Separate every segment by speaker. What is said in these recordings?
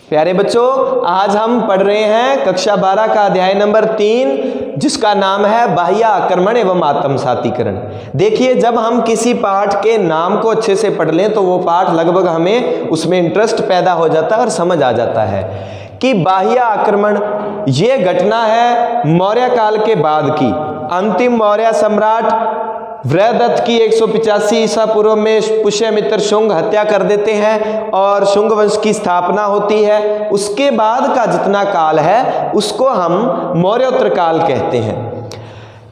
Speaker 1: प्यारे बच्चों, आज हम पढ़ रहे हैं कक्षा 12 का अध्याय नंबर 3, जिसका नाम है बाह्य आक्रमण एवं आत्मसातीकरण। देखिए, जब हम किसी पाठ के नाम को अच्छे से पढ़ लें तो वो पाठ लगभग हमें उसमें इंटरेस्ट पैदा हो जाता है और समझ आ जाता है कि बाह्य आक्रमण ये घटना है मौर्य काल के बाद की। अंतिम मौर्य सम्राट वृहदत्त की 185 ईसा पूर्व में पुष्यमित्र शुंग हत्या कर देते हैं और शुंग वंश की स्थापना होती है। उसके बाद का जितना काल है उसको हम मौर्योत्तर काल कहते हैं।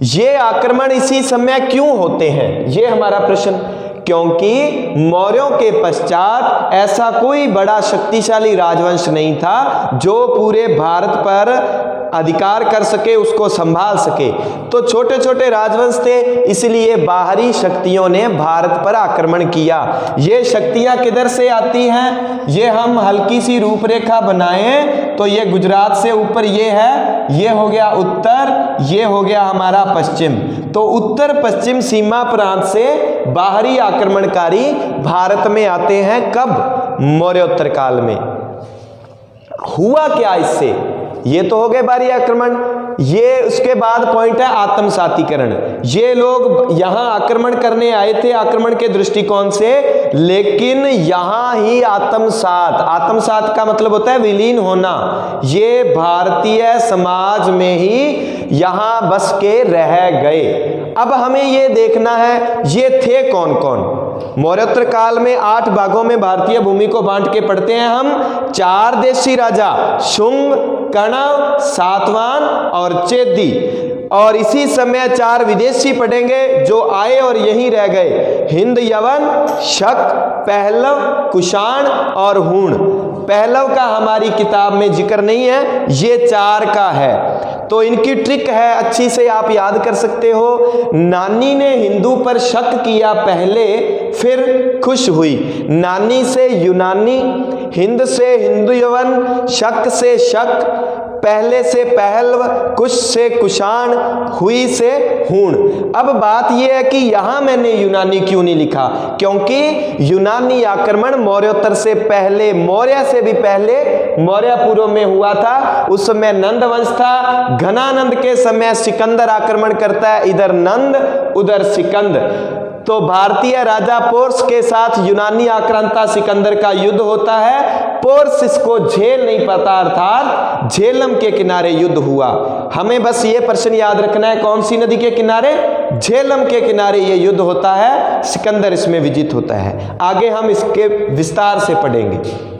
Speaker 1: ये आक्रमण इसी समय क्यों होते हैं, ये हमारा प्रश्न। क्योंकि मौर्यों के पश्चात ऐसा कोई बड़ा शक्तिशाली राजवंश नहीं था जो पूरे भारत पर अधिकार कर सके, उसको संभाल सके। तो छोटे छोटे राजवंश थे, इसलिए बाहरी शक्तियों ने भारत पर आक्रमण किया। ये शक्तियां किधर से आती हैं, ये हम हल्की सी रूपरेखा बनाएं तो ये गुजरात से ऊपर ये है, ये हो गया उत्तर, ये हो गया हमारा पश्चिम। तो उत्तर पश्चिम सीमा प्रांत से बाहरी आक्रमणकारी भारत में आते हैं। कब? मौर्योत्तर काल में। हुआ क्या इससे? ये तो हो गए बाहरी आक्रमण। ये उसके बाद पॉइंट है आत्मसातीकरण। ये लोग यहां आक्रमण करने आए थे आक्रमण के दृष्टिकोण से, लेकिन यहां ही आत्मसात का मतलब होता है विलीन होना। ये भारतीय समाज में ही यहां बस के रह गए। अब हमें ये देखना है ये थे कौन कौन। मौर्योत्तर काल में 8 भागों में भारतीय भूमि को बांट के पढ़ते हैं हम। 4 देशी राजा, शुंग, कणव, सातवाहन और चेदी, और इसी समय 4 विदेशी पढ़ेंगे जो आए और यहीं रह गए। हिंद, यवन, शक, पहलव, कुषाण और हूण। पहलव का हमारी किताब में जिक्र नहीं है, ये 4 का है। तो इनकी ट्रिक है, अच्छी से आप याद कर सकते हो। नानी ने हिंदू पर शक किया पहले, फिर खुश हुई। नानी से यूनानी, हिंद से हिंदू यवन, शक से शक, पहले से पहलव, कुश से कुषाण, हुई से हूण। अब बात यह है कि यहां मैंने यूनानी क्यों नहीं लिखा, क्योंकि यूनानी आक्रमण मौर्योत्तर से पहले, मौर्य से भी पहले मौर्य पूर्व में हुआ था। उस समय नंद वंश था। घनानंद के समय सिकंदर आक्रमण करता है, इधर नंद उधर सिकंद। तो भारतीय राजा पोर्स के साथ यूनानी आक्रांता सिकंदर का युद्ध होता है। पोर्स इसको झेल नहीं पाता, अर्थात झेलम के किनारे युद्ध हुआ। हमें बस ये प्रश्न याद रखना है, कौन सी नदी के किनारे? झेलम के किनारे ये युद्ध होता है। सिकंदर इसमें विजित होता है। आगे हम इसके विस्तार से पढ़ेंगे।